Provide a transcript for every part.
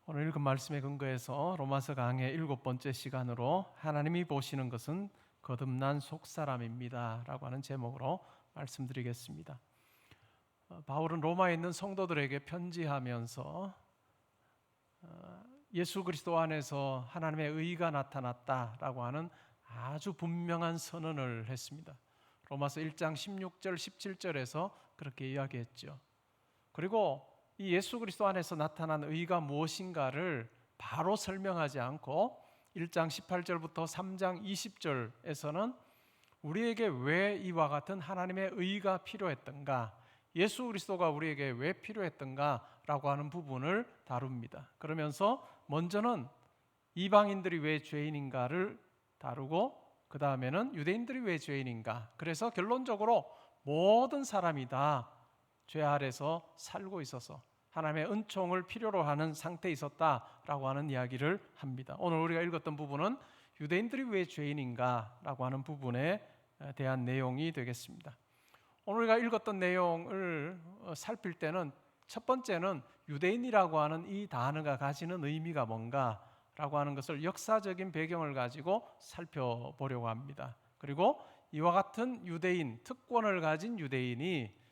오늘 읽은 말씀에 근거해서 로마서 강의 7번째 시간으로 하나님이 보시는 것은 거듭난 속사람입니다 라고 하는 제목으로 말씀드리겠습니다. 바울은 로마에 있는 성도들에게 편지하면서 예수 그리스도 안에서 하나님의 의가 나타났다라고 하는 아주 분명한 선언을 했습니다. 로마서 1장 16절 17절에서 그렇게 이야기했죠. 그리고 이 예수 그리스도 안에서 나타난 의가 무엇인가를 바로 설명하지 않고 1장 18절부터 3장 20절에서는 우리에게 왜 이와 같은 하나님의 의가 필요했던가, 예수 그리스도가 우리에게 왜 필요했던가라고 하는 부분을 다룹니다. 그러면서 먼저는 이방인들이 왜 죄인인가를 다루고 그 다음에는 유대인들이 왜 죄인인가, 그래서 결론적으로 모든 사람이 다 죄 아래서 살고 있어서 하나님의 은총을 필요로 하는 상태에 있었다라고 하는 이야기를 합니다. 오늘 우리가 읽었던 부분은 유대인들이 왜 죄인인가 라고 하는 부분에 대한 내용이 되겠습니다. 오늘 우리가 읽었던 내용을 살필 때는 첫 번째는 유대인이라고 하는 이 단어가 가지는 의미가 뭔가 라고 하는 것을 역사적인 배경을 가지고 살펴보려고 합니다. 그리고 이와 같은 유대인, 특권을 가진 유대인이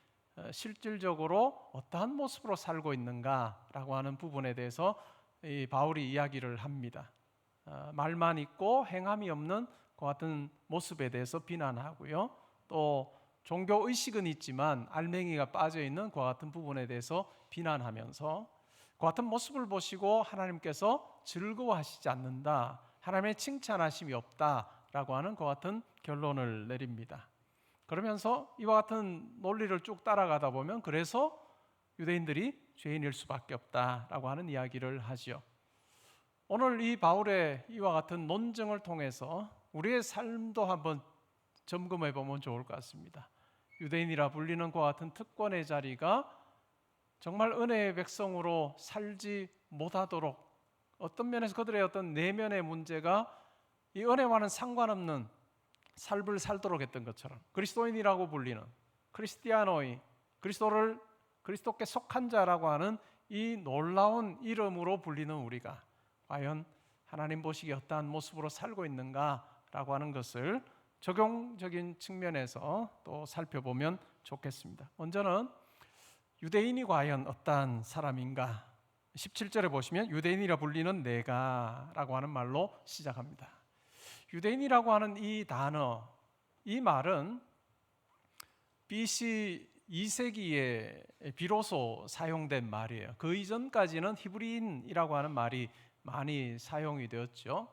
실질적으로 어떠한 모습으로 살고 있는가라고 하는 부분에 대해서 바울이 이야기를 합니다. 말만 있고 행함이 없는 그 같은 모습에 대해서 비난하고요. 또 종교 의식은 있지만 알맹이가 빠져 있는 그 같은 부분에 대해서 비난하면서 그 같은 모습을 보시고 하나님께서 즐거워하시지 않는다, 하나님의 칭찬하심이 없다라고 하는 그 같은 결론을 내립니다. 그러면서 이와 같은 논리를 쭉 따라가다 보면 그래서 유대인들이 죄인일 수밖에 없다라고 하는 이야기를 하지요. 오늘 이 바울의 이와 같은 논증을 통해서 우리의 삶도 한번 점검해 보면 좋을 것 같습니다. 유대인이라 불리는 그와 같은 특권의 자리가 정말 은혜의 백성으로 살지 못하도록, 어떤 면에서 그들의 어떤 내면의 문제가 이 은혜와는 상관없는 삶을 살도록 했던 것처럼 그리스도인이라고 불리는 크리스티아노이, 그리스도께 속한 자라고 하는 이 놀라운 이름으로 불리는 우리가 과연 하나님 보시기에 어떠한 모습으로 살고 있는가라고 하는 것을 적용적인 측면에서 또 살펴보면 좋겠습니다. 먼저는 유대인이 과연 어떠한 사람인가, 17절에 보시면 유대인이라 불리는 내가 라고 하는 말로 시작합니다. 유대인이라고 하는 이 단어, 이 말은 BC 2세기에 비로소 사용된 말이에요. 그 이전까지는 히브리인이라고 하는 말이 많이 사용이 되었죠.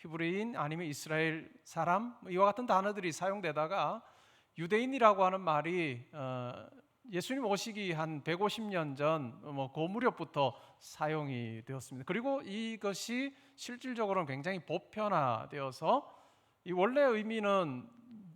히브리인 아니면 이스라엘 사람, 이와 같은 단어들이 사용되다가 유대인이라고 하는 말이 예수님 오시기 한 150년 전 그 무렵부터 사용이 되었습니다. 그리고 이것이 실질적으로는 굉장히 보편화되어서 이 원래 의미는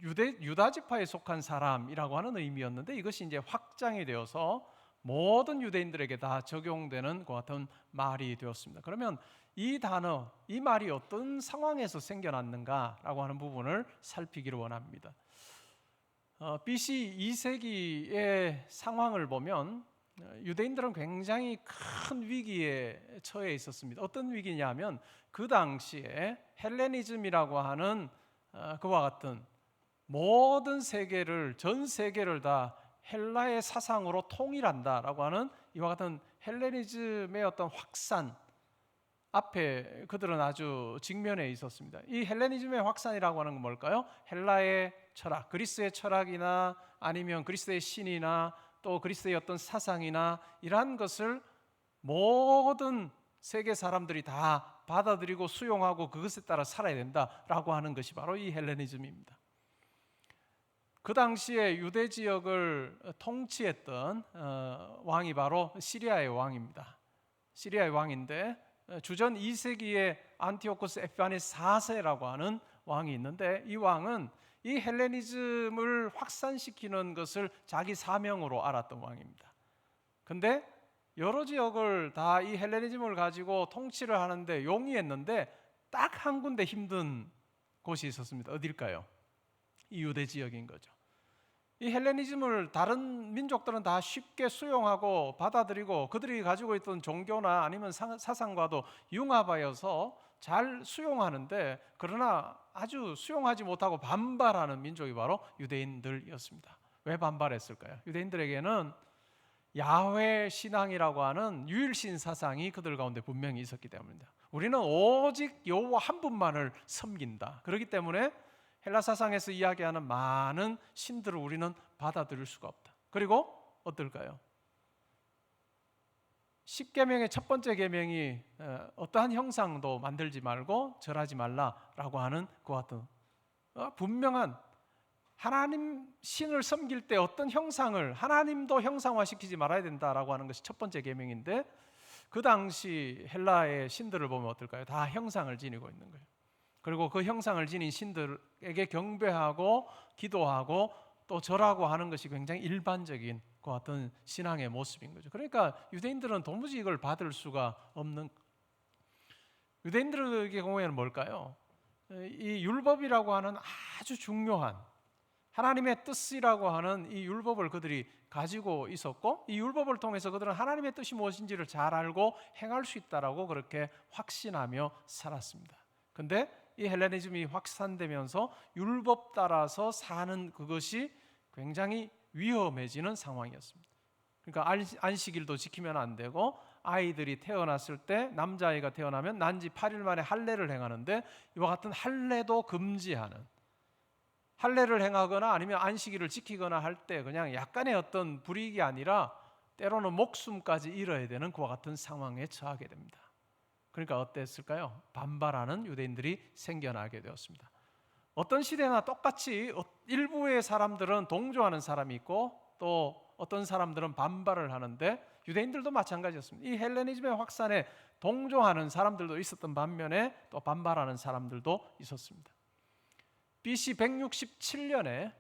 유다 지파에 속한 사람이라고 하는 의미였는데 이것이 이제 확장이 되어서 모든 유대인들에게 다 적용되는 것 같은 말이 되었습니다. 그러면 이 단어, 이 말이 어떤 상황에서 생겨났는가라고 하는 부분을 살피기를 원합니다. BC 2세기의 상황을 보면 유대인들은 굉장히 큰 위기에 처해 있었습니다. 어떤 위기냐면 그 당시에 헬레니즘이라고 하는 그와 같은 모든 세계를, 전 세계를 다 헬라의 사상으로 통일한다라고 하는 이와 같은 헬레니즘의 어떤 확산 앞에 그들은 아주 직면해 있었습니다. 이 헬레니즘의 확산이라고 하는 건 뭘까요? 헬라의 철학, 그리스의 철학이나 아니면 그리스의 신이나 또 그리스의 어떤 사상이나 이러한 것을 모든 세계 사람들이 다 받아들이고 수용하고 그것에 따라 살아야 된다라고 하는 것이 바로 이 헬레니즘입니다. 그 당시에 유대 지역을 통치했던 왕이 바로 시리아의 왕입니다. 시리아의 왕인데 주전 2세기에 안티오코스 에피파네스 4세라고 하는 왕이 있는데 이 왕은 이 헬레니즘을 확산시키는 것을 자기 사명으로 알았던 왕입니다. 근데 여러 지역을 다 이 헬레니즘을 가지고 통치를 하는데 용이했는데 딱 한 군데 힘든 곳이 있었습니다. 어딜까요? 이 유대 지역인 거죠. 이 헬레니즘을 다른 민족들은 다 쉽게 수용하고 받아들이고 그들이 가지고 있던 종교나 아니면 사상과도 융합하여서 잘 수용하는데, 그러나 아주 수용하지 못하고 반발하는 민족이 바로 유대인들이었습니다. 왜 반발했을까요? 유대인들에게는 야훼 신앙이라고 하는 유일신 사상이 그들 가운데 분명히 있었기 때문입니다. 우리는 오직 여호와 한 분만을 섬긴다. 그렇기 때문에 헬라 사상에서 이야기하는 많은 신들을 우리는 받아들일 수가 없다. 그리고 어떨까요? 10계명의 첫 번째 계명이 어떠한 형상도 만들지 말고 절하지 말라라고 하는 그와 같은 분명한, 하나님 신을 섬길 때 어떤 형상을 하나님도 형상화시키지 말아야 된다라고 하는 것이 첫 번째 계명인데, 그 당시 헬라의 신들을 보면 어떨까요? 다 형상을 지니고 있는 거예요. 그리고 그 형상을 지닌 신들에게 경배하고 기도하고 또 절하고 하는 것이 굉장히 일반적인 그 같은 신앙의 모습인 거죠. 그러니까 유대인들은 도무지 이걸 받을 수가 없는, 유대인들의 경우에는 뭘까요? 이 율법이라고 하는 아주 중요한 하나님의 뜻이라고 하는 이 율법을 그들이 가지고 있었고, 이 율법을 통해서 그들은 하나님의 뜻이 무엇인지를 잘 알고 행할 수 있다라고 그렇게 확신하며 살았습니다. 근데 이 헬레니즘이 확산되면서 율법 따라서 사는 그것이 굉장히 위험해지는 상황이었습니다. 그러니까 안식일도 지키면 안 되고, 아이들이 태어났을 때 남자아이가 태어나면 난지 8일 만에 할례를 행하는데 이와 같은 할례도 금지하는, 할례를 행하거나 아니면 안식일을 지키거나 할 때 그냥 약간의 어떤 불이익이 아니라 때로는 목숨까지 잃어야 되는 그와 같은 상황에 처하게 됩니다. 그러니까 어땠을까요? 반발하는 유대인들이 생겨나게 되었습니다. 어떤 시대나 똑같이 일부의 사람들은 동조하는 사람이 있고 또 어떤 사람들은 반발을 하는데, 유대인들도 마찬가지였습니다. 이 헬레니즘의 확산에 동조하는 사람들도 있었던 반면에 또 반발하는 사람들도 있었습니다. BC 167년에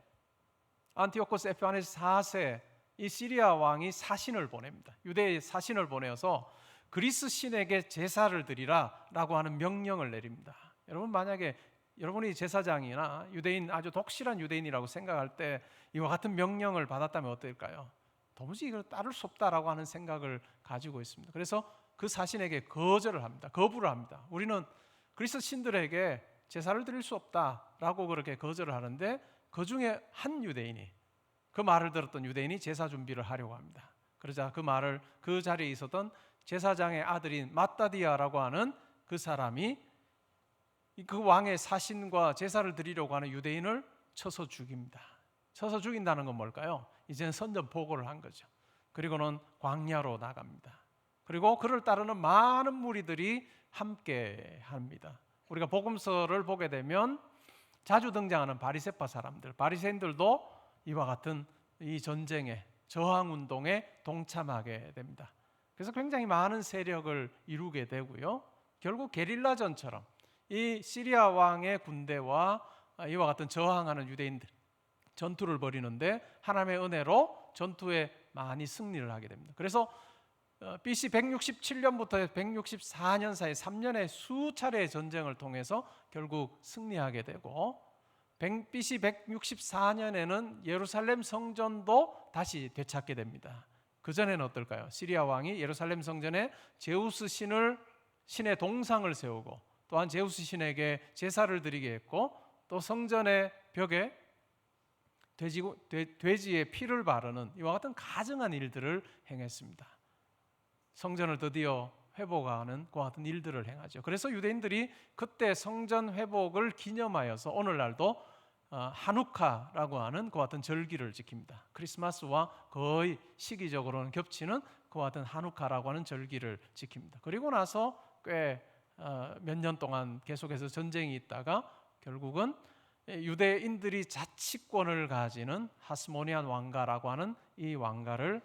안티오코스 에피파네스 4세 이 시리아 왕이 사신을 보냅니다. 유대의 사신을 보내어서 그리스 신에게 제사를 드리라 라고 하는 명령을 내립니다. 여러분, 만약에 여러분이 제사장이나 유대인, 아주 독실한 유대인이라고 생각할 때 이와 같은 명령을 받았다면 어떨까요? 도무지 이걸 따를 수 없다라고 하는 생각을 가지고 있습니다. 그래서 그 사신에게 거절을 합니다. 거부를 합니다. 우리는 그리스 신들에게 제사를 드릴 수 없다라고 그렇게 거절을 하는데, 그 중에 한 유대인이, 그 말을 들었던 유대인이 제사 준비를 하려고 합니다. 그러자 그 말을, 그 자리에 있었던 제사장의 아들인 마따디아라고 하는 그 사람이 그 왕의 사신과 제사를 드리려고 하는 유대인을 쳐서 죽입니다. 쳐서 죽인다는 건 뭘까요? 이제는 선전포고를 한 거죠. 그리고는 광야로 나갑니다. 그리고 그를 따르는 많은 무리들이 함께 합니다. 우리가 복음서를 보게 되면 자주 등장하는 바리새파 사람들, 바리새인들도 이와 같은 이 전쟁에, 저항 운동에 동참하게 됩니다. 그래서 굉장히 많은 세력을 이루게 되고요. 결국 게릴라전처럼 이 시리아 왕의 군대와 이와 같은 저항하는 유대인들 전투를 벌이는데 하나님의 은혜로 전투에 많이 승리를 하게 됩니다. 그래서 BC 167년부터 164년 사이 3년의 수차례의 전쟁을 통해서 결국 승리하게 되고, BC 164년에는 예루살렘 성전도 다시 되찾게 됩니다. 그전에는 어떨까요? 시리아 왕이 예루살렘 성전에 제우스 신의 동상을 세우고 또한 제우스 신에게 제사를 드리게 했고, 또 성전의 벽에 돼지의 피를 바르는 이와 같은 가증한 일들을 행했습니다. 성전을 드디어 회복하는 그와 같은 일들을 행하죠. 그래서 유대인들이 그때 성전 회복을 기념하여서 오늘날도 하누카라고 하는 그와 같은 절기를 지킵니다. 크리스마스와 거의 시기적으로는 겹치는 그와 같은 하누카라고 하는 절기를 지킵니다. 그리고 나서 꽤 몇 년 동안 계속해서 전쟁이 있다가 결국은 유대인들이 자치권을 가지는 하스모니안 왕가라고 하는 이 왕가를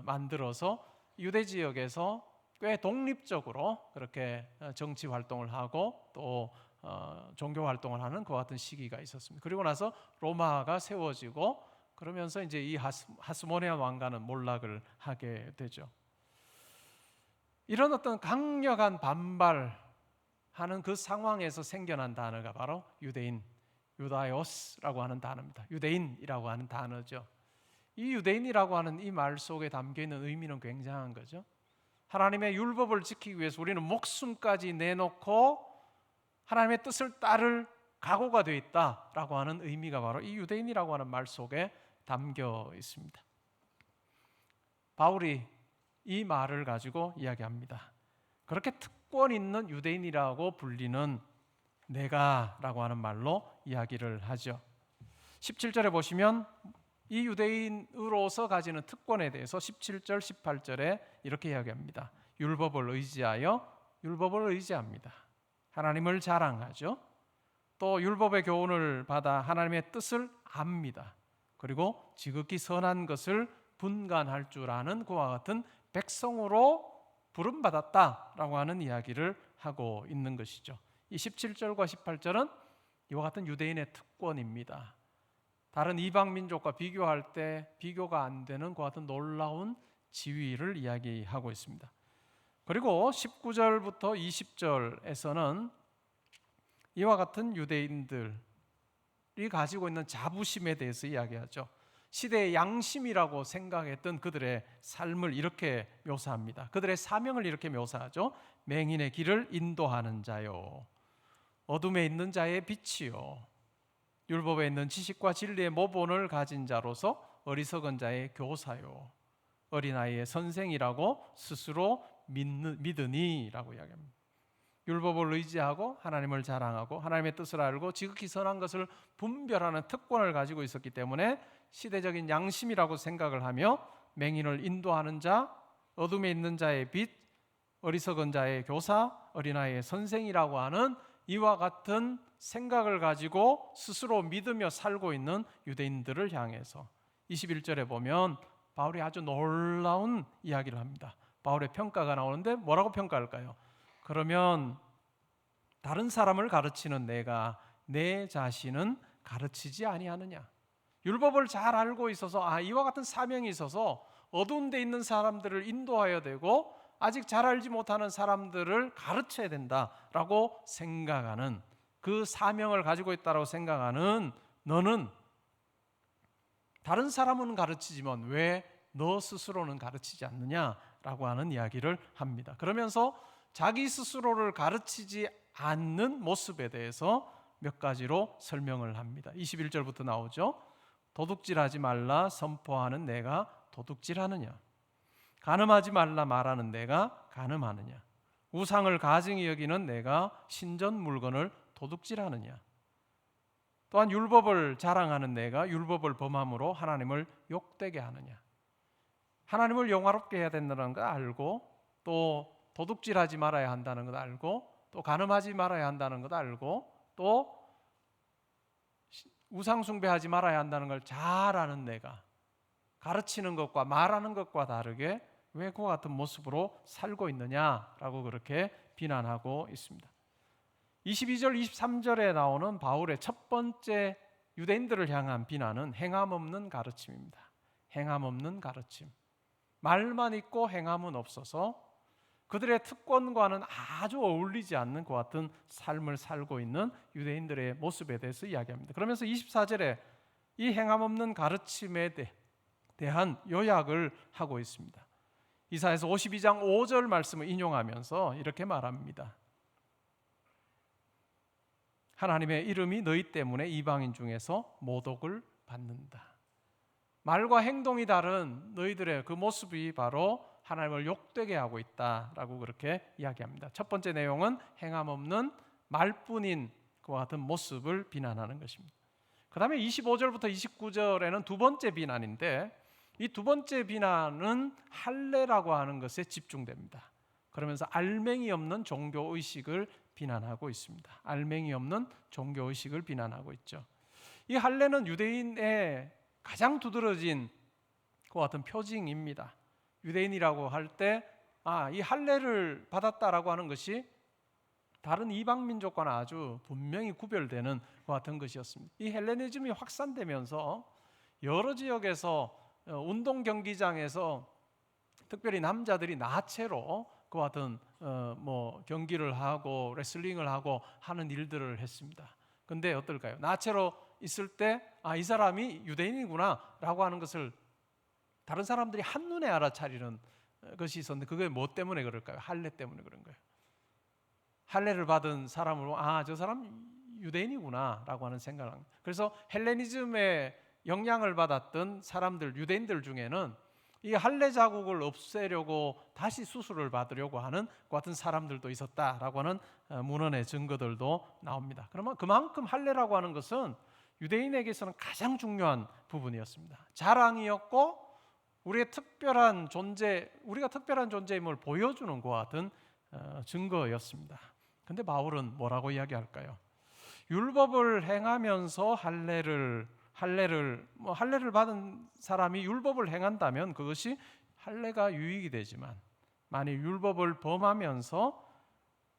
만들어서 유대 지역에서 꽤 독립적으로 그렇게 정치 활동을 하고 또 종교 활동을 하는 그와 같은 시기가 있었습니다. 그리고 나서 로마가 세워지고, 그러면서 이제 이 하스모니안 왕가는 몰락을 하게 되죠. 이런 어떤 강력한 반발하는 그 상황에서 생겨난 단어가 바로 유대인, 유다요스라고 하는 단어입니다. 유대인이라고 하는 단어죠. 이 유대인이라고 하는 이 말 속에 담겨있는 의미는 굉장한 거죠. 하나님의 율법을 지키기 위해서 우리는 목숨까지 내놓고 하나님의 뜻을 따를 각오가 되어 있다라고 하는 의미가 바로 이 유대인이라고 하는 말 속에 담겨 있습니다. 바울이 이 말을 가지고 이야기합니다. 그렇게 특권 있는 유대인이라고 불리는 내가라고 하는 말로 이야기를 하죠. 17절에 보시면 이 유대인으로서 가지는 특권에 대해서 17절, 18절에 이렇게 이야기합니다. 율법을 의지합니다. 하나님을 자랑하죠. 또 율법의 교훈을 받아 하나님의 뜻을 압니다. 그리고 지극히 선한 것을 분간할 줄 아는 그와 같은 백성으로 부름받았다라고 하는 이야기를 하고 있는 것이죠. 이 17절과 18절은 이와 같은 유대인의 특권입니다. 다른 이방 민족과 비교할 때 비교가 안 되는 그와 같은 놀라운 지위를 이야기하고 있습니다. 그리고 19절부터 20절에서는 이와 같은 유대인들이 가지고 있는 자부심에 대해서 이야기하죠. 시대의 양심이라고 생각했던 그들의 삶을 이렇게 묘사합니다. 그들의 사명을 이렇게 묘사하죠. 맹인의 길을 인도하는 자요, 어둠에 있는 자의 빛이요, 율법에 있는 지식과 진리의 모본을 가진 자로서 어리석은 자의 교사요, 어린아이의 선생이라고 스스로 믿으니라고 이야기합니다. 율법을 의지하고 하나님을 자랑하고 하나님의 뜻을 알고 지극히 선한 것을 분별하는 특권을 가지고 있었기 때문에 시대적인 양심이라고 생각을 하며 맹인을 인도하는 자, 어둠에 있는 자의 빛, 어리석은 자의 교사, 어린아이의 선생이라고 하는 이와 같은 생각을 가지고 스스로 믿으며 살고 있는 유대인들을 향해서 21절에 보면 바울이 아주 놀라운 이야기를 합니다. 바울의 평가가 나오는데 뭐라고 평가할까요? 그러면 다른 사람을 가르치는 내가 내 자신은 가르치지 아니하느냐? 율법을 잘 알고 있어서 이와 같은 사명이 있어서 어두운 데 있는 사람들을 인도해야 되고 아직 잘 알지 못하는 사람들을 가르쳐야 된다라고 생각하는, 그 사명을 가지고 있다고 생각하는 너는 다른 사람은 가르치지만 왜 너 스스로는 가르치지 않느냐라고 하는 이야기를 합니다. 그러면서 자기 스스로를 가르치지 않는 모습에 대해서 몇 가지로 설명을 합니다. 21절부터 나오죠. 도둑질하지 말라 선포하는 내가 도둑질하느냐? 간음하지 말라 말하는 내가 간음하느냐? 우상을 가증히 여기는 내가 신전 물건을 도둑질하느냐? 또한 율법을 자랑하는 내가 율법을 범함으로 하나님을 욕되게 하느냐? 하나님을 영화롭게 해야 된다는 걸 알고, 또 도둑질하지 말아야 한다는 것 알고, 또 간음하지 말아야 한다는 것 알고, 또 우상 숭배하지 말아야 한다는 걸 잘 아는 내가 가르치는 것과 말하는 것과 다르게 왜 그와 같은 모습으로 살고 있느냐라고 그렇게 비난하고 있습니다. 22절, 23절에 나오는 바울의 첫 번째 유대인들을 향한 비난은 행함 없는 가르침입니다. 행함 없는 가르침. 말만 있고 행함은 없어서 그들의 특권과는 아주 어울리지 않는 그 같은 삶을 살고 있는 유대인들의 모습에 대해서 이야기합니다. 그러면서 24절에 이 행함 없는 가르침에 대한 요약을 하고 있습니다. 이사야서 52장 5절 말씀을 인용하면서 이렇게 말합니다. 하나님의 이름이 너희 때문에 이방인 중에서 모독을 받는다. 말과 행동이 다른 너희들의 그 모습이 바로 하나님을 욕되게 하고 있다라고 그렇게 이야기합니다. 첫 번째 내용은 행함 없는 말뿐인 그와 같은 모습을 비난하는 것입니다. 그 다음에 25절부터 29절에는 두 번째 비난인데, 이 두 번째 비난은 할례라고 하는 것에 집중됩니다. 그러면서 알맹이 없는 종교의식을 비난하고 있습니다. 알맹이 없는 종교의식을 비난하고 있죠. 이 할례는 유대인의 가장 두드러진 그와 같은 표징입니다. 유대인이라고 할 때 이 할례를 받았다라고 하는 것이 다른 이방 민족과는 아주 분명히 구별되는 것 같은 것이었습니다. 이 헬레니즘이 확산되면서 여러 지역에서 운동 경기장에서 특별히 남자들이 나체로 그와 같은 경기를 하고 레슬링을 하고 하는 일들을 했습니다. 근데 어떨까요? 나체로 있을 때 이 사람이 유대인이구나 라고 하는 것을 다른 사람들이 한눈에 알아차리는 것이 있었는데, 그게 뭐 때문에 그럴까요? 할례 때문에 그런 거예요. 할례를 받은 사람으로 저 사람 유대인이구나 라고 하는 생각을 합니다. 그래서 헬레니즘의 영향을 받았던 사람들, 유대인들 중에는 이 할례 자국을 없애려고 다시 수술을 받으려고 하는 그 같은 사람들도 있었다라고 하는 문헌의 증거들도 나옵니다. 그러면 그만큼 할례라고 하는 것은 유대인에게서는 가장 중요한 부분이었습니다. 자랑이었고 우리가 특별한 존재임을 보여주는 것 같은 증거였습니다. 근데 바울은 뭐라고 이야기할까요? 율법을 행하면서 할례를 받은 사람이 율법을 행한다면 그것이 할례가 유익이 되지만, 만일 율법을 범하면서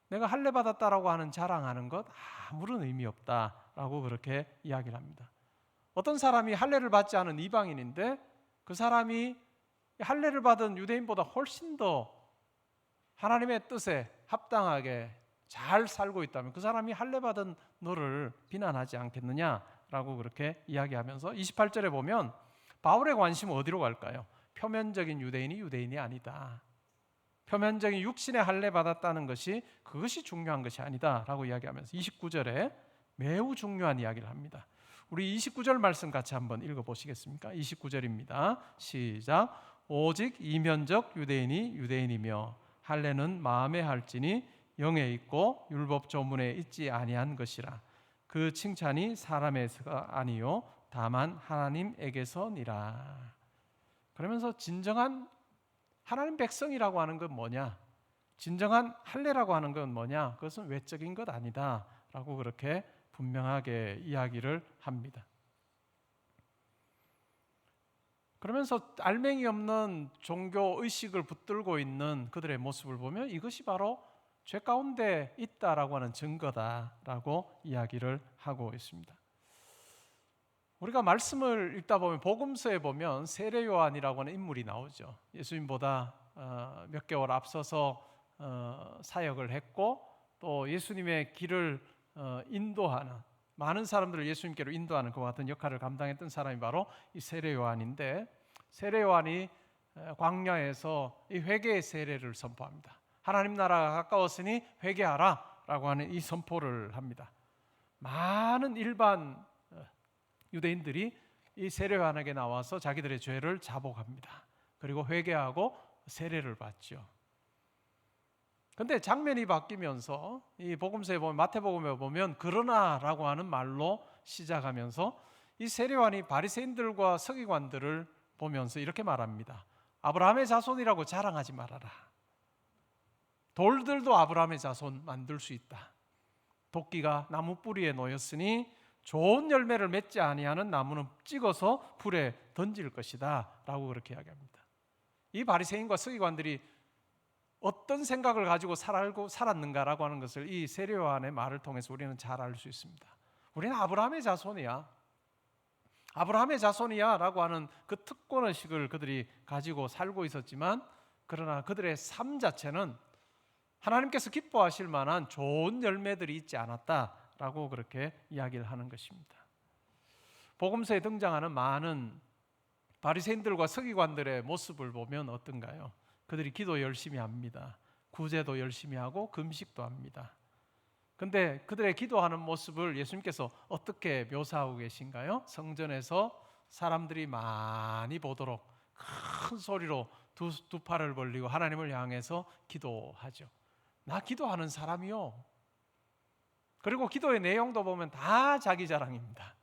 내가 할례 받았다라고 하는 자랑하는 것 아무런 의미 없다라고 그렇게 이야기를 합니다. 어떤 사람이 할례를 받지 않은 이방인인데 그 사람이 할례를 받은 유대인보다 훨씬 더 하나님의 뜻에 합당하게 잘 살고 있다면 그 사람이 할례 받은 너를 비난하지 않겠느냐라고 그렇게 이야기하면서 28절에 보면 바울의 관심은 어디로 갈까요? 표면적인 유대인이 아니다. 표면적인 육신의 할례 받았다는 것이 그것이 중요한 것이 아니다라고 이야기하면서 29절에 매우 중요한 이야기를 합니다. 우리 29절 말씀 같이 한번 읽어보시겠습니까? 29절입니다. 시작. 오직 이면적 유대인이 유대인이며 할례는 마음에 할지니 영에 있고 율법 조문에 있지 아니한 것이라. 그 칭찬이 사람에서가 아니요 다만 하나님에게서니라. 그러면서 진정한 하나님 백성이라고 하는 건 뭐냐? 진정한 할례라고 하는 건 뭐냐? 그것은 외적인 것 아니다라고 그렇게 분명하게 이야기를 합니다. 그러면서 알맹이 없는 종교 의식을 붙들고 있는 그들의 모습을 보면 이것이 바로 죄 가운데 있다라고 하는 증거다라고 이야기를 하고 있습니다. 우리가 말씀을 읽다 보면 복음서에 보면 세례 요한이라고 하는 인물이 나오죠. 예수님보다 몇 개월 앞서서 사역을 했고 또 예수님의 길을 인도하는, 많은 사람들을 예수님께로 인도하는 그 같은 역할을 감당했던 사람이 바로 이 세례 요한인데, 세례 요한이 광야에서 이 회개의 세례를 선포합니다. 하나님 나라가 가까웠으니 회개하라 라고 하는 이 선포를 합니다. 많은 일반 유대인들이 이 세례 요한에게 나와서 자기들의 죄를 자복합니다. 그리고 회개하고 세례를 받죠. 근데 장면이 바뀌면서 이 복음서에 보면, 마태복음에 보면 그러나라고 하는 말로 시작하면서 이 세례 요한이 바리새인들과 서기관들을 보면서 이렇게 말합니다. 아브라함의 자손이라고 자랑하지 말아라. 돌들도 아브라함의 자손 만들 수 있다. 도끼가 나무 뿌리에 놓였으니 좋은 열매를 맺지 아니하는 나무는 찍어서 불에 던질 것이다 라고 그렇게 이야기합니다. 이 바리새인과 서기관들이 어떤 생각을 가지고 살았는가라고 하는 것을 이 세례 요한의 말을 통해서 우리는 잘 알 수 있습니다. 우리는 아브라함의 자손이야, 아브라함의 자손이야 라고 하는 그 특권의식을 그들이 가지고 살고 있었지만, 그러나 그들의 삶 자체는 하나님께서 기뻐하실 만한 좋은 열매들이 있지 않았다라고 그렇게 이야기를 하는 것입니다. 복음서에 등장하는 많은 바리새인들과 서기관들의 모습을 보면 어떤가요? 그들이 기도 열심히 합니다. 구제도 열심히 하고 금식도 합니다. 근데 그들의 기도하는 모습을 예수님께서 어떻게 묘사하고 계신가요? 성전에서 사람들이 많이 보도록 큰 소리로 두 팔을 벌리고 하나님을 향해서 기도하죠. 나 기도하는 사람이요. 그리고 기도의 내용도 보면 다 자기 자랑입니다.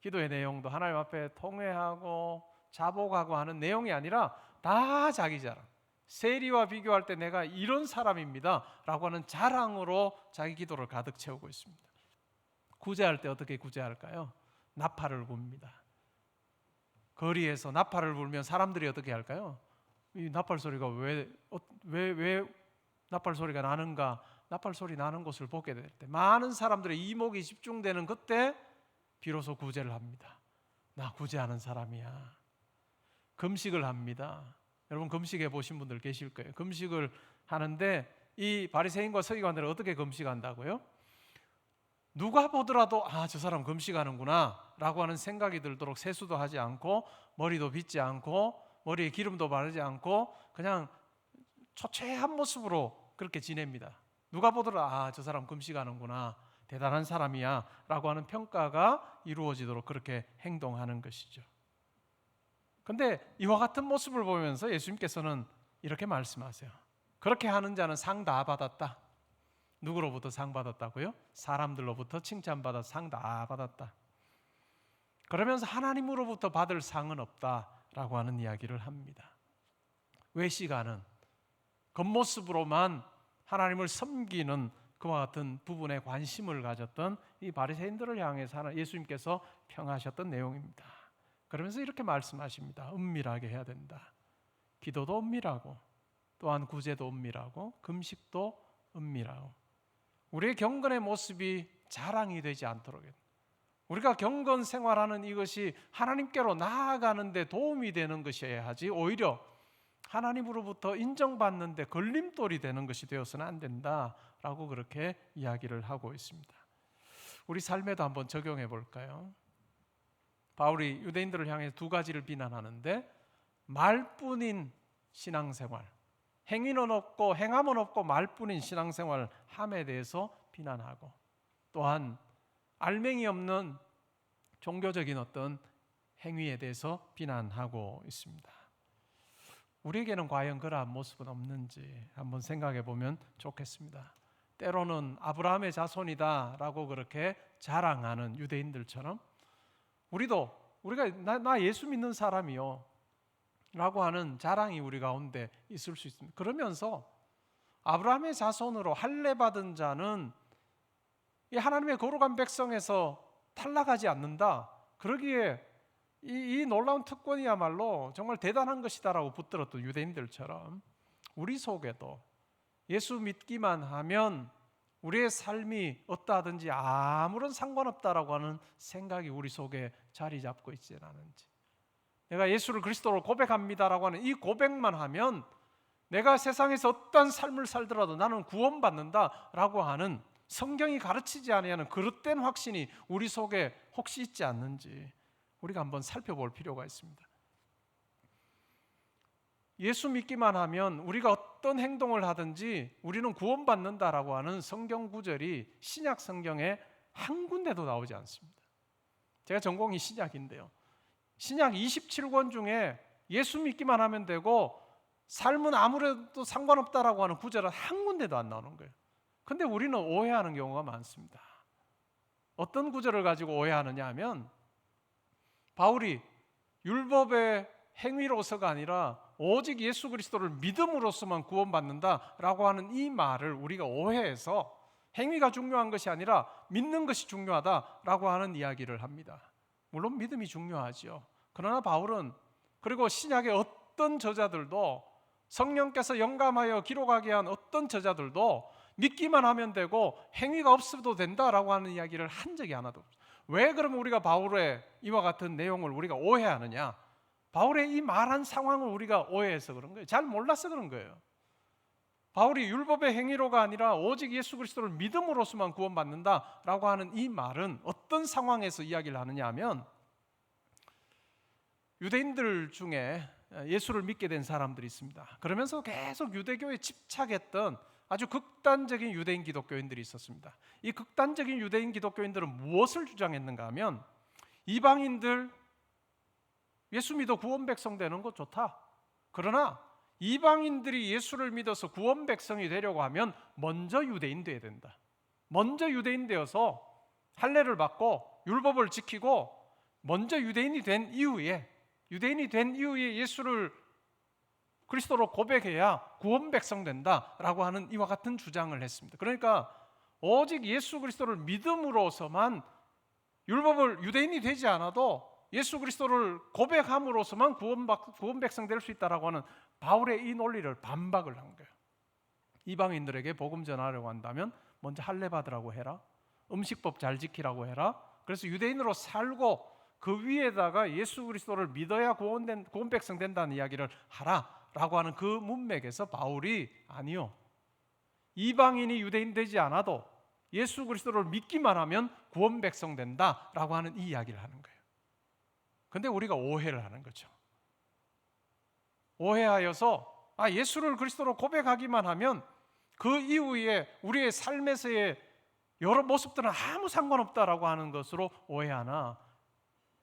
기도의 내용도 하나님 앞에 통회하고 자복하고 하는 내용이 아니라 다 자기 자랑. 세리와 비교할 때 내가 이런 사람입니다 라고 하는 자랑으로 자기 기도를 가득 채우고 있습니다. 구제할 때 어떻게 구제할까요? 나팔을 붑니다. 거리에서 나팔을 불면 사람들이 어떻게 할까요? 이 나팔 소리가 왜 나팔 소리가 나는가? 나팔 소리 나는 곳을 보게 될 때, 많은 사람들의 이목이 집중되는 그때 비로소 구제를 합니다. 나 구제하는 사람이야. 금식을 합니다. 여러분 금식해 보신 분들 계실 거예요. 금식을 하는데 이 바리새인과 서기관들은 어떻게 금식한다고요? 누가 보더라도 저 사람 금식하는구나 라고 하는 생각이 들도록 세수도 하지 않고 머리도 빗지 않고 머리에 기름도 바르지 않고 그냥 초췌한 모습으로 그렇게 지냅니다. 누가 보더라도 저 사람 금식하는구나, 대단한 사람이야 라고 하는 평가가 이루어지도록 그렇게 행동하는 것이죠. 근데 이와 같은 모습을 보면서 예수님께서는 이렇게 말씀하세요. 그렇게 하는 자는 상 다 받았다. 누구로부터 상 받았다고요? 사람들로부터 칭찬받아 상 다 받았다. 그러면서 하나님으로부터 받을 상은 없다라고 하는 이야기를 합니다. 외식하는, 겉모습으로만 하나님을 섬기는 그와 같은 부분에 관심을 가졌던 이 바리새인들을 향해서 예수님께서 평하셨던 내용입니다. 그러면서 이렇게 말씀하십니다. 은밀하게 해야 된다. 기도도 은밀하고 또한 구제도 은밀하고 금식도 은밀하고 우리의 경건의 모습이 자랑이 되지 않도록 우리가 경건 생활하는 이것이 하나님께로 나아가는 데 도움이 되는 것이어야 하지 오히려 하나님으로부터 인정받는 데 걸림돌이 되는 것이 되어서는 안 된다라고 그렇게 이야기를 하고 있습니다. 우리 삶에도 한번 적용해 볼까요? 바울이 유대인들을 향해 두 가지를 비난하는데 말뿐인 신앙생활, 행위는 없고 행함은 없고 말뿐인 신앙생활 함에 대해서 비난하고 또한 알맹이 없는 종교적인 어떤 행위에 대해서 비난하고 있습니다. 우리에게는 과연 그러한 모습은 없는지 한번 생각해 보면 좋겠습니다. 때로는 아브라함의 자손이다라고 그렇게 자랑하는 유대인들처럼 우리가 나 예수 믿는 사람이요 라고 하는 자랑이 우리 가운데 있을 수 있습니다. 그러면서 아브라함의 자손으로 할례 받은 자는 이 하나님의 거룩한 백성에서 탈락하지 않는다. 그러기에 이 놀라운 특권이야말로 정말 대단한 것이다라고 붙들었던 유대인들처럼 우리 속에도 예수 믿기만 하면 우리의 삶이 어떠하든지 아무런 상관없다라고 하는 생각이 우리 속에 자리 잡고 있지는 않은지, 내가 예수를 그리스도로 고백합니다라고 하는 이 고백만 하면 내가 세상에서 어떤 삶을 살더라도 나는 구원받는다라고 하는 성경이 가르치지 않는 그릇된 확신이 우리 속에 혹시 있지 않는지 우리가 한번 살펴볼 필요가 있습니다. 예수 믿기만 하면 우리가 어떤 행동을 하든지 우리는 구원받는다라고 하는 성경 구절이 신약 성경에 한 군데도 나오지 않습니다. 제가 전공이 신약인데요, 신약 27권 중에 예수 믿기만 하면 되고 삶은 아무래도 상관없다라고 하는 구절은 한 군데도 안 나오는 거예요. 근데 우리는 오해하는 경우가 많습니다. 어떤 구절을 가지고 오해하느냐 하면 바울이 율법의 행위로서가 아니라 오직 예수 그리스도를 믿음으로서만 구원받는다라고 하는 이 말을 우리가 오해해서 행위가 중요한 것이 아니라 믿는 것이 중요하다라고 하는 이야기를 합니다. 물론 믿음이 중요하죠. 그러나 바울은 그리고 신약의 어떤 저자들도 성령께서 영감하여 기록하게 한 어떤 저자들도 믿기만 하면 되고 행위가 없어도 된다라고 하는 이야기를 한 적이 하나도 없어요. 왜 그러면 우리가 바울의 이와 같은 내용을 우리가 오해하느냐? 바울의 이 말한 상황을 우리가 오해해서 그런 거예요. 잘 몰라서 그런 거예요. 바울이 율법의 행위로가 아니라 오직 예수 그리스도를 믿음으로서만 구원받는다라고 하는 이 말은 어떤 상황에서 이야기를 하느냐 하면 유대인들 중에 예수를 믿게 된 사람들이 있습니다. 그러면서 계속 유대교에 집착했던 아주 극단적인 유대인 기독교인들이 있었습니다. 이 극단적인 유대인 기독교인들은 무엇을 주장했는가 하면 이방인들 예수 믿어 구원 백성 되는 거 좋다. 그러나 이방인들이 예수를 믿어서 구원 백성이 되려고 하면 먼저 유대인 돼야 된다. 먼저 유대인 되어서 할례를 받고 율법을 지키고 먼저 유대인이 된 이후에 예수를 그리스도로 고백해야 구원 백성 된다라고 하는 이와 같은 주장을 했습니다. 그러니까 오직 예수 그리스도를 믿음으로서만 율법을 유대인이 되지 않아도 예수 그리스도를 고백함으로써만 구원 백성 될 수 있다라고 하는 바울의 이 논리를 반박을 한 거예요. 이방인들에게 복음 전하려고 한다면 먼저 할례 받으라고 해라. 음식법 잘 지키라고 해라. 그래서 유대인으로 살고 그 위에다가 예수 그리스도를 믿어야 구원 백성 된다는 이야기를 하라라고 하는 그 문맥에서 바울이 아니요, 이방인이 유대인 되지 않아도 예수 그리스도를 믿기만 하면 구원 백성 된다라고 하는 이 이야기를 하는 거예요. 근데 우리가 오해를 하는 거죠. 오해하여서 예수를 그리스도로 고백하기만 하면 그 이후에 우리의 삶에서의 여러 모습들은 아무 상관없다라고 하는 것으로 오해하나,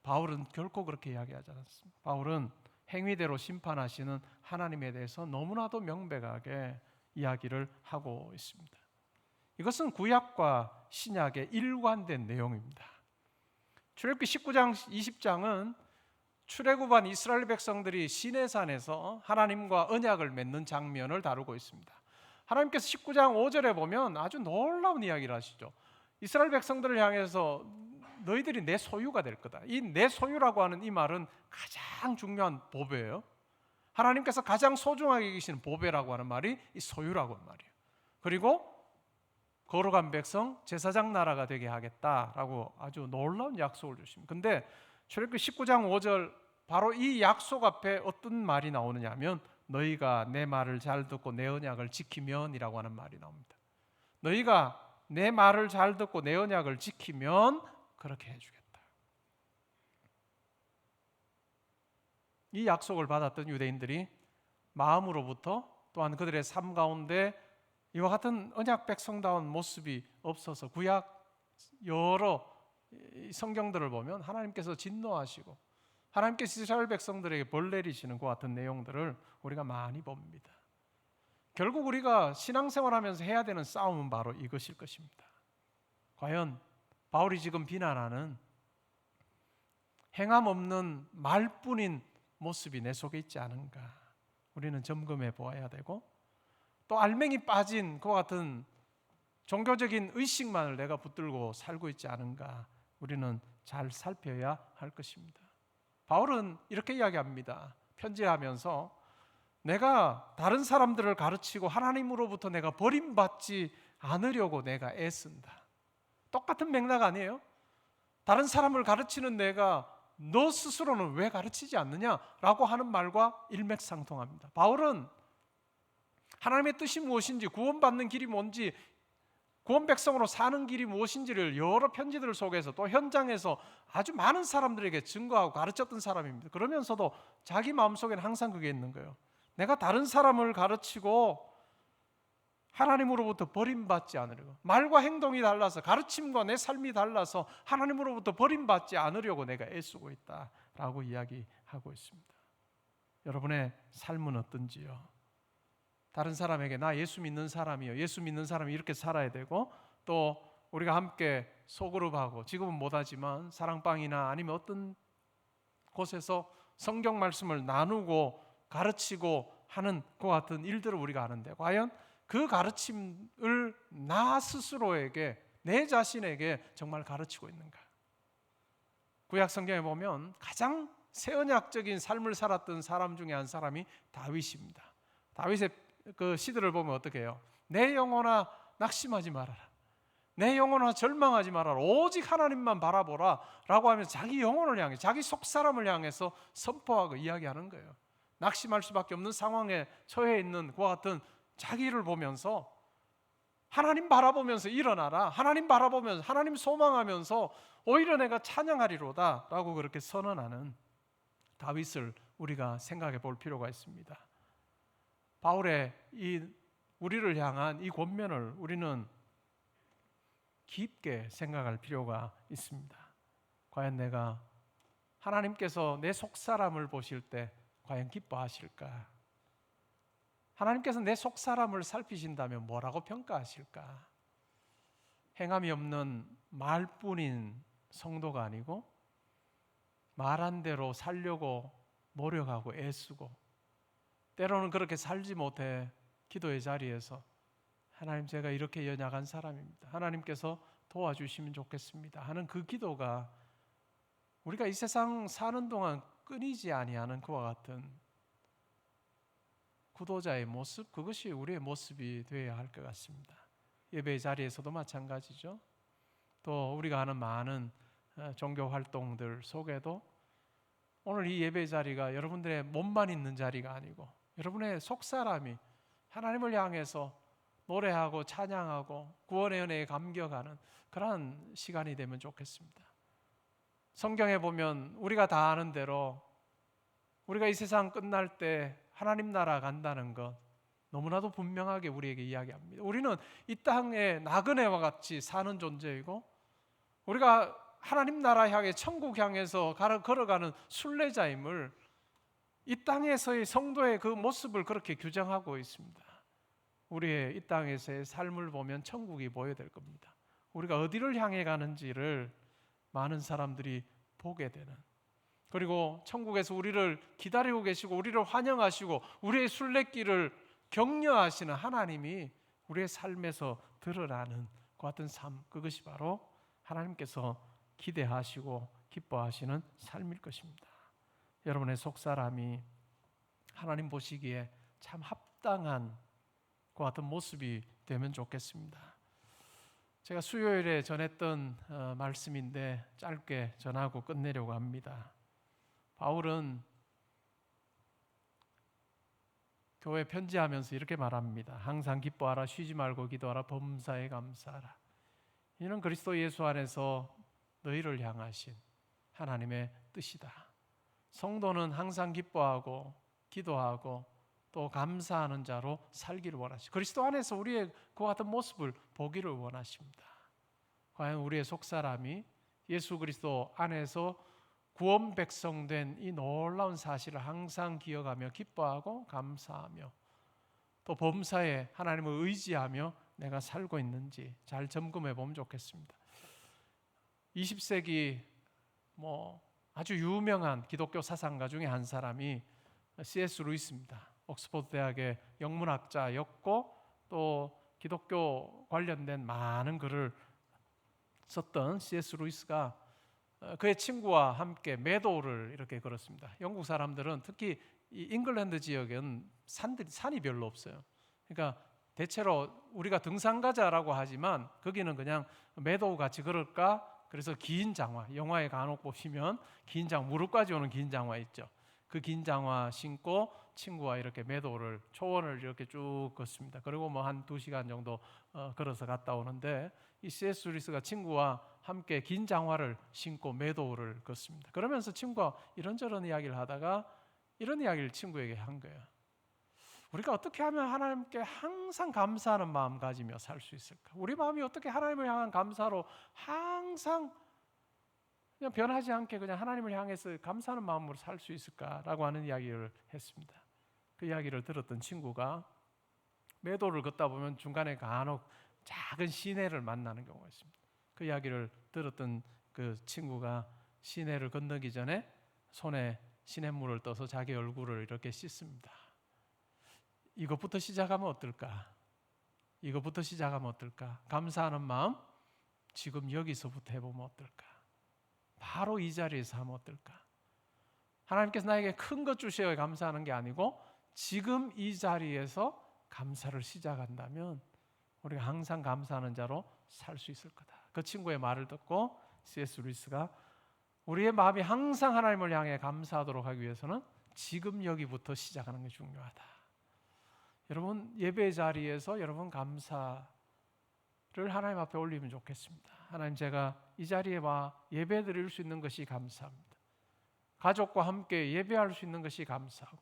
바울은 결코 그렇게 이야기하지 않았습니다. 바울은 행위대로 심판하시는 하나님에 대해서 너무나도 명백하게 이야기를 하고 있습니다. 이것은 구약과 신약의 일관된 내용입니다. 출애굽기 19장 20장은 출애굽한 이스라엘 백성들이 시내산에서 하나님과 언약을 맺는 장면을 다루고 있습니다. 하나님께서 19장 5절에 보면 아주 놀라운 이야기를 하시죠. 이스라엘 백성들을 향해서 너희들이 내 소유가 될 거다. 이 내 소유라고 하는 이 말은 가장 중요한 보배예요. 하나님께서 가장 소중하게 여기시는 보배라고 하는 말이 이 소유라고 하는 말이에요. 그리고 거룩한 백성 제사장 나라가 되게 하겠다라고 아주 놀라운 약속을 주십니다. 근데 출애굽기 19장 5절 바로 이 약속 앞에 어떤 말이 나오느냐 하면 너희가 내 말을 잘 듣고 내 언약을 지키면 이라고 하는 말이 나옵니다. 너희가 내 말을 잘 듣고 내 언약을 지키면 그렇게 해주겠다. 이 약속을 받았던 유대인들이 마음으로부터 또한 그들의 삶 가운데 이와 같은 언약 백성다운 모습이 없어서 구약 여러 성경들을 보면 하나님께서 진노하시고 하나님께서 이스라엘 백성들에게 벌 내리시는 그 같은 내용들을 우리가 많이 봅니다. 결국 우리가 신앙생활하면서 해야 되는 싸움은 바로 이것일 것입니다. 과연 바울이 지금 비난하는 행함 없는 말뿐인 모습이 내 속에 있지 않은가, 우리는 점검해 보아야 되고, 또 알맹이 빠진 그와 같은 종교적인 의식만을 내가 붙들고 살고 있지 않은가, 우리는 잘 살펴야 할 것입니다. 바울은 이렇게 이야기합니다. 편지하면서 내가 다른 사람들을 가르치고 하나님으로부터 내가 버림받지 않으려고 내가 애쓴다. 똑같은 맥락 아니에요? 다른 사람을 가르치는 내가 너 스스로는 왜 가르치지 않느냐라고 하는 말과 일맥상통합니다. 바울은 하나님의 뜻이 무엇인지, 구원받는 길이 뭔지, 구원 백성으로 사는 길이 무엇인지를 여러 편지들 속에서 또 현장에서 아주 많은 사람들에게 증거하고 가르쳤던 사람입니다. 그러면서도 자기 마음속에는 항상 그게 있는 거예요. 내가 다른 사람을 가르치고 하나님으로부터 버림받지 않으려고, 말과 행동이 달라서, 가르침과 내 삶이 달라서 하나님으로부터 버림받지 않으려고 내가 애쓰고 있다라고 이야기하고 있습니다. 여러분의 삶은 어떤지요? 다른 사람에게 나 예수 믿는 사람이요, 예수 믿는 사람이 이렇게 살아야 되고, 또 우리가 함께 소그룹하고 지금은 못하지만 사랑방이나 아니면 어떤 곳에서 성경 말씀을 나누고 가르치고 하는 그 같은 일들을 우리가 하는데, 과연 그 가르침을 나 스스로에게, 내 자신에게 정말 가르치고 있는가? 구약 성경에 보면 가장 새언약적인 삶을 살았던 사람 중에 한 사람이 다윗입니다. 다윗의 그 시들을 보면 어떻게 해요? 내 영혼아 낙심하지 말아라, 내 영혼아 절망하지 말아라, 오직 하나님만 바라보라 라고 하면서 자기 영혼을 향해, 자기 속사람을 향해서 선포하고 이야기하는 거예요. 낙심할 수밖에 없는 상황에 처해 있는 그와 같은 자기를 보면서 하나님 바라보면서 일어나라, 하나님 바라보면서, 하나님 소망하면서 오히려 내가 찬양하리로다 라고 그렇게 선언하는 다윗을 우리가 생각해 볼 필요가 있습니다. 바울의 이 우리를 향한 이 권면을 우리는 깊게 생각할 필요가 있습니다. 과연 내가 하나님께서 내 속사람을 보실 때 과연 기뻐하실까? 하나님께서 내 속사람을 살피신다면 뭐라고 평가하실까? 행함이 없는 말뿐인 성도가 아니고 말한 대로 살려고 노력하고 애쓰고, 때로는 그렇게 살지 못해 기도의 자리에서 하나님 제가 이렇게 연약한 사람입니다, 하나님께서 도와주시면 좋겠습니다 하는 그 기도가 우리가 이 세상 사는 동안 끊이지 아니하는 그와 같은 구도자의 모습, 그것이 우리의 모습이 되어야 할 것 같습니다. 예배의 자리에서도 마찬가지죠. 또 우리가 하는 많은 종교 활동들 속에도 오늘 이 예배 자리가 여러분들의 몸만 있는 자리가 아니고 여러분의 속사람이 하나님을 향해서 노래하고 찬양하고 구원의 은혜에 감격하는 그러한 시간이 되면 좋겠습니다. 성경에 보면 우리가 다 아는 대로 우리가 이 세상 끝날 때 하나님 나라 간다는 것 너무나도 분명하게 우리에게 이야기합니다. 우리는 이 땅에 나그네와 같이 사는 존재이고 우리가 하나님 나라 향해 천국 향해서 걸어가는 순례자임을 이 땅에서의 성도의 그 모습을 그렇게 규정하고 있습니다. 우리의 이 땅에서의 삶을 보면 천국이 보여야 될 겁니다. 우리가 어디를 향해 가는지를 많은 사람들이 보게 되는, 그리고 천국에서 우리를 기다리고 계시고 우리를 환영하시고 우리의 순례길을 격려하시는 하나님이 우리의 삶에서 드러나는 그 같은 삶, 그것이 바로 하나님께서 기대하시고 기뻐하시는 삶일 것입니다. 여러분의 속사람이 하나님 보시기에 참 합당한 그 같은 모습이 되면 좋겠습니다. 제가 수요일에 전했던 말씀인데 짧게 전하고 끝내려고 합니다. 바울은 교회 편지하면서 이렇게 말합니다. 항상 기뻐하라, 쉬지 말고 기도하라, 범사에 감사하라. 이는 그리스도 예수 안에서 너희를 향하신 하나님의 뜻이다. 성도는 항상 기뻐하고 기도하고 또 감사하는 자로 살기를 원하시고 그리스도 안에서 우리의 그 같은 모습을 보기를 원하십니다. 과연 우리의 속사람이 예수 그리스도 안에서 구원 백성된 이 놀라운 사실을 항상 기억하며 기뻐하고 감사하며 또 범사에 하나님을 의지하며 내가 살고 있는지 잘 점검해 보면 좋겠습니다. 20세기 아주 유명한 기독교 사상가 중에 한 사람이 C.S. 루이스입니다. 옥스퍼드 대학의 영문학자였고 또 기독교 관련된 많은 글을 썼던 C.S. 루이스가 그의 친구와 함께 매도를 이렇게 걸었습니다. 영국 사람들은 특히 이 잉글랜드 지역은 산이 별로 없어요. 그러니까 대체로 우리가 등산가자라고 하지만 거기는 그냥 매도우 같이 걸을까? 그래서 긴 장화, 영화에 간혹 보시면 긴 장화, 무릎까지 오는 긴 장화 있죠. 그 긴 장화 신고 친구와 이렇게 매도를 초원을 이렇게 쭉 걷습니다. 그리고 한 2시간 정도 걸어서 갔다 오는데 이 C.S. 루이스가 친구와 함께 긴 장화를 신고 매도를 걷습니다. 그러면서 친구가 이런저런 이야기를 하다가 이런 이야기를 친구에게 한 거예요. 우리가 어떻게 하면 하나님께 항상 감사하는 마음 가지며 살 수 있을까? 우리 마음이 어떻게 하나님을 향한 감사로 항상 그냥 변하지 않게 그냥 하나님을 향해서 감사하는 마음으로 살 수 있을까라고 하는 이야기를 했습니다. 그 이야기를 들었던 친구가 매도를 걷다 보면 중간에 간혹 작은 시내를 만나는 경우가 있습니다. 그 이야기를 들었던 그 친구가 시내를 건너기 전에 손에 시냇물을 떠서 자기 얼굴을 이렇게 씻습니다. 이것부터 시작하면 어떨까? 이것부터 시작하면 어떨까? 감사하는 마음 지금 여기서부터 해보면 어떨까? 바로 이 자리에서 하면 어떨까? 하나님께서 나에게 큰 것 주셔야 감사하는 게 아니고 지금 이 자리에서 감사를 시작한다면 우리가 항상 감사하는 자로 살 수 있을 거다. 그 친구의 말을 듣고 C.S. 루이스가 우리의 마음이 항상 하나님을 향해 감사하도록 하기 위해서는 지금 여기부터 시작하는 게 중요하다. 여러분 예배 자리에서 여러분 감사를 하나님 앞에 올리면 좋겠습니다. 하나님, 제가 이 자리에 와 예배 드릴 수 있는 것이 감사합니다. 가족과 함께 예배할 수 있는 것이 감사하고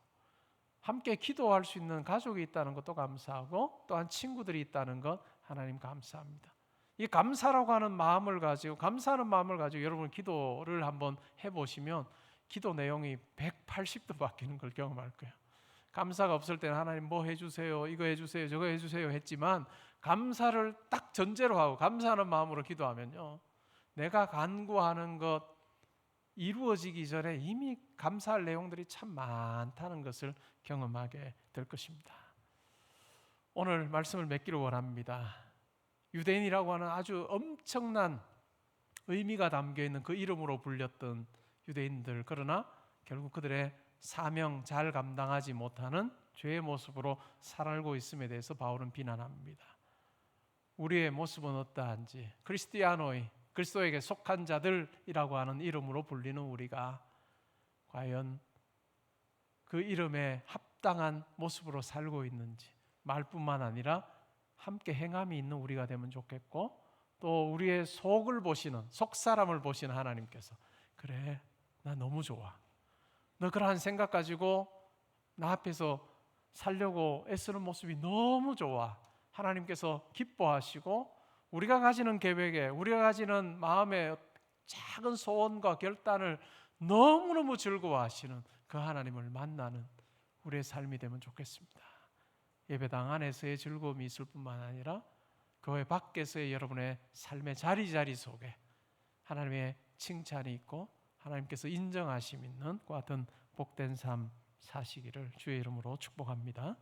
함께 기도할 수 있는 가족이 있다는 것도 감사하고 또한 친구들이 있다는 것 하나님 감사합니다. 이 감사라고 하는 마음을 가지고 감사하는 마음을 가지고 여러분 기도를 한번 해보시면 기도 내용이 180도 바뀌는 걸 경험할 거예요. 감사가 없을 때는 하나님 뭐 해주세요, 이거 해주세요, 저거 해주세요 했지만 감사를 딱 전제로 하고 감사하는 마음으로 기도하면요, 내가 간구하는 것 이루어지기 전에 이미 감사할 내용들이 참 많다는 것을 경험하게 될 것입니다. 오늘 말씀을 맺기를 원합니다. 유대인이라고 하는 아주 엄청난 의미가 담겨있는 그 이름으로 불렸던 유대인들, 그러나 결국 그들의 사명 잘 감당하지 못하는 죄의 모습으로 살아가고 있음에 대해서 바울은 비난합니다. 우리의 모습은 어떠한지, 크리스티아노의 그리스도에게 속한 자들이라고 하는 이름으로 불리는 우리가 과연 그 이름에 합당한 모습으로 살고 있는지, 말뿐만 아니라 함께 행함이 있는 우리가 되면 좋겠고, 또 우리의 속을 보시는, 속 사람을 보시는 하나님께서 그래, 나 너무 좋아, 너 그러한 생각 가지고 나 앞에서 살려고 애쓰는 모습이 너무 좋아, 하나님께서 기뻐하시고 우리가 가지는 계획에, 우리가 가지는 마음의 작은 소원과 결단을 너무너무 즐거워하시는 그 하나님을 만나는 우리의 삶이 되면 좋겠습니다. 예배당 안에서의 즐거움이 있을 뿐만 아니라 교회 밖에서의 여러분의 삶의 자리자리 속에 하나님의 칭찬이 있고 하나님께서 인정하심 있는 그 같은 복된 삶 사시기를 주의 이름으로 축복합니다.